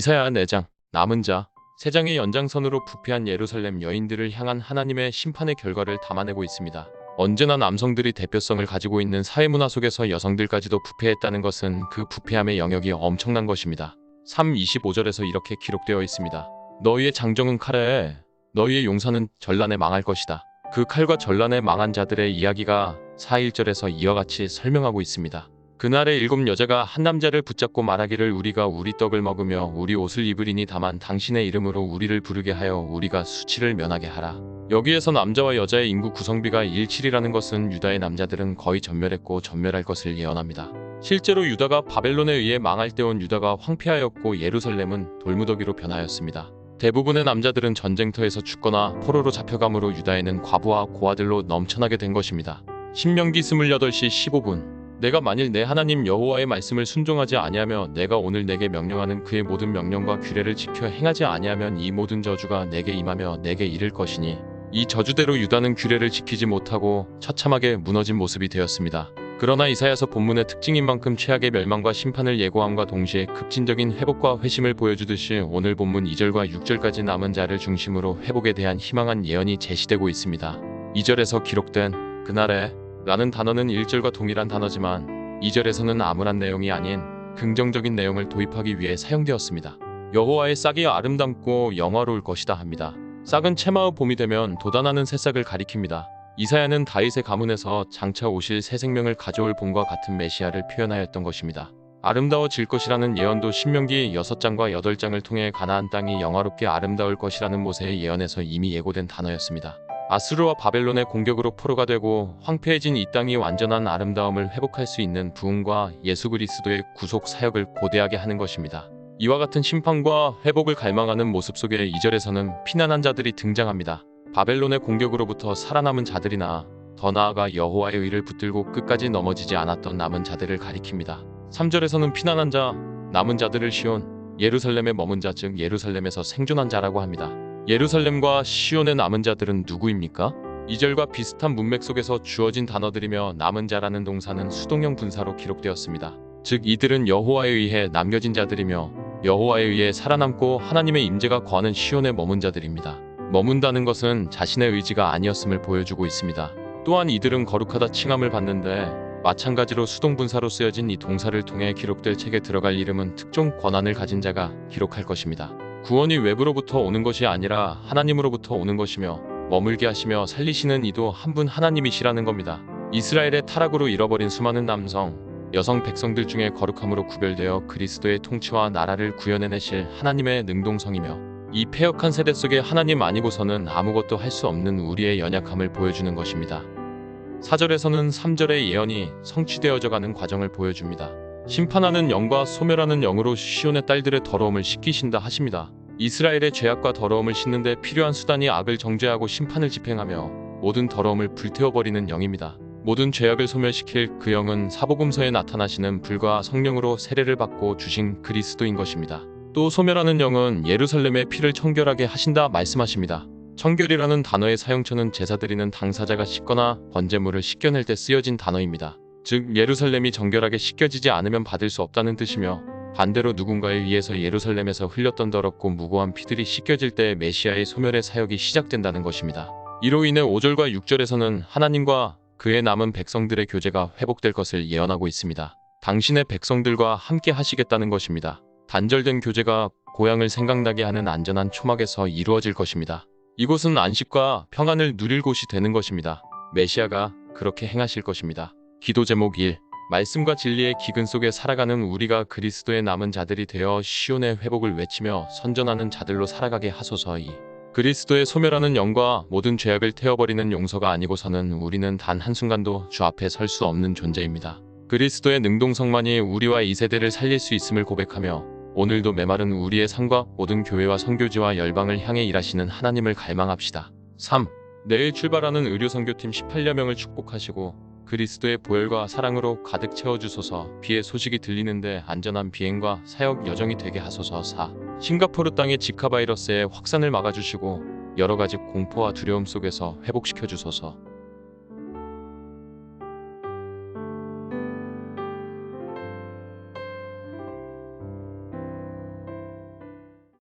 이사야 4장 남은 자. 세 장의 연장선으로 부패한 예루살렘 여인들을 향한 하나님의 심판의 결과를 담아내고 있습니다. 언제나 남성들이 대표성을 가지고 있는 사회문화 속에서 여성들까지도 부패했다는 것은 그 부패함의 영역이 엄청난 것입니다. 3:25절에서 이렇게 기록되어 있습니다. 너희의 장정은 칼에, 너희의 용사는 전란에 망할 것이다. 그 칼과 전란에 망한 자들의 이야기가 4:1절에서 이와 같이 설명하고 있습니다. 그날에 7 여자가 한 남자를 붙잡고 말하기를 우리가 우리 떡을 먹으며 우리 옷을 입으리니 다만 당신의 이름으로 우리를 부르게 하여 우리가 수치를 면하게 하라. 여기에서 남자와 여자의 인구 구성비가 1:7이라는 것은 유다의 남자들은 거의 전멸했고 전멸할 것을 예언합니다. 실제로 유다가 바벨론에 의해 망할 때 온 유다가 황폐하였고 예루살렘은 돌무더기로 변하였습니다. 대부분의 남자들은 전쟁터에서 죽거나 포로로 잡혀감으로 유다에는 과부와 고아들로 넘쳐나게 된 것입니다. 신명기 28시 15분. 내가 만일 내 하나님 여호와의 말씀을 순종하지 아니하며 내가 오늘 내게 명령하는 그의 모든 명령과 규례를 지켜 행하지 아니하면 이 모든 저주가 내게 임하며 내게 이를 것이니 이 저주대로 유다는 규례를 지키지 못하고 처참하게 무너진 모습이 되었습니다. 그러나 이사야서 본문의 특징인 만큼 최악의 멸망과 심판을 예고함과 동시에 급진적인 회복과 회심을 보여주듯이 오늘 본문 2절과 6절까지 남은 자를 중심으로 회복에 대한 희망한 예언이 제시되고 있습니다. 2절에서 기록된 그날에 라는 단어는 1절과 동일한 단어지만 2절에서는 암울한 내용이 아닌 긍정적인 내용을 도입하기 위해 사용되었습니다. 여호와의 싹이 아름답고 영화로울 것이다 합니다. 싹은 채마의 봄이 되면 돋아나는 새싹을 가리킵니다. 이사야는 다윗의 가문에서 장차 오실 새 생명을 가져올 봄과 같은 메시아를 표현하였던 것입니다. 아름다워질 것이라는 예언도 신명기 6장과 8장을 통해 가나안 땅이 영화롭게 아름다울 것이라는 모세의 예언에서 이미 예고된 단어였습니다. 아수르와 바벨론의 공격으로 포로가 되고 황폐해진 이 땅이 완전한 아름다움을 회복할 수 있는 부흥과 예수 그리스도의 구속 사역을 고대하게 하는 것입니다. 이와 같은 심판과 회복을 갈망하는 모습 속에 2절에서는 피난한 자들이 등장합니다. 바벨론의 공격으로부터 살아남은 자들이나 더 나아가 여호와의 의를 붙들고 끝까지 넘어지지 않았던 남은 자들을 가리킵니다. 3절에서는 피난한 자, 남은 자들을 시온, 예루살렘에 머문 자 즉 예루살렘에서 생존한 자라고 합니다. 예루살렘과 시온의 남은 자들은 누구입니까? 2절과 비슷한 문맥 속에서 주어진 단어들이며 남은 자라는 동사는 수동형 분사로 기록되었습니다. 즉 이들은 여호와에 의해 남겨진 자들이며 여호와에 의해 살아남고 하나님의 임재가 거하는 시온에 머문 자들입니다. 머문다는 것은 자신의 의지가 아니었음을 보여주고 있습니다. 또한 이들은 거룩하다 칭함을 받는데 마찬가지로 수동분사로 쓰여진 이 동사를 통해 기록될 책에 들어갈 이름은 특정 권한을 가진 자가 기록할 것입니다. 구원이 외부로부터 오는 것이 아니라 하나님으로부터 오는 것이며 머물게 하시며 살리시는 이도 한 분 하나님이시라는 겁니다. 이스라엘의 타락으로 잃어버린 수많은 남성, 여성 백성들 중에 거룩함으로 구별되어 그리스도의 통치와 나라를 구현해내실 하나님의 능동성이며 이 패역한 세대 속에 하나님 아니고서는 아무것도 할 수 없는 우리의 연약함을 보여주는 것입니다. 4절에서는 3절의 예언이 성취되어져가는 과정을 보여줍니다. 심판하는 영과 소멸하는 영으로 시온의 딸들의 더러움을 씻기신다 하십니다. 이스라엘의 죄악과 더러움을 씻는데 필요한 수단이 악을 정죄하고 심판을 집행하며 모든 더러움을 불태워버리는 영입니다. 모든 죄악을 소멸시킬 그 영은 사복음서에 나타나시는 불과 성령으로 세례를 받고 주신 그리스도인 것입니다. 또 소멸하는 영은 예루살렘의 피를 청결하게 하신다 말씀하십니다. 청결이라는 단어의 사용처는 제사 드리는 당사자가 씻거나 번제물을 씻겨낼 때 쓰여진 단어입니다. 즉 예루살렘이 정결하게 씻겨지지 않으면 받을 수 없다는 뜻이며 반대로 누군가에 의해서 예루살렘에서 흘렸던 더럽고 무고한 피들이 씻겨질 때 메시아의 소멸의 사역이 시작된다는 것입니다. 이로 인해 5절과 6절에서는 하나님과 그의 남은 백성들의 교제가 회복될 것을 예언하고 있습니다. 당신의 백성들과 함께 하시겠다는 것입니다. 단절된 교제가 고향을 생각나게 하는 안전한 초막에서 이루어질 것입니다. 이곳은 안식과 평안을 누릴 곳이 되는 것입니다. 메시아가 그렇게 행하실 것입니다. 기도 제목 1. 말씀과 진리의 기근 속에 살아가는 우리가 그리스도의 남은 자들이 되어 시온의 회복을 외치며 선전하는 자들로 살아가게 하소서. 2. 그리스도의 소멸하는 영과 모든 죄악을 태워버리는 용서가 아니고서는 우리는 단 한순간도 주 앞에 설 수 없는 존재입니다. 그리스도의 능동성만이 우리와 이 세대를 살릴 수 있음을 고백하며 오늘도 메마른 우리의 삶과 모든 교회와 선교지와 열방을 향해 일하시는 하나님을 갈망합시다. 3. 내일 출발하는 의료선교팀 18여 명을 축복하시고 그리스도의 보혈과 사랑으로 가득 채워주소서. 비의 소식이 들리는데 안전한 비행과 사역 여정이 되게 하소서. 4. 싱가포르 땅의 지카 바이러스의 확산을 막아주시고 여러가지 공포와 두려움 속에서 회복시켜 주소서.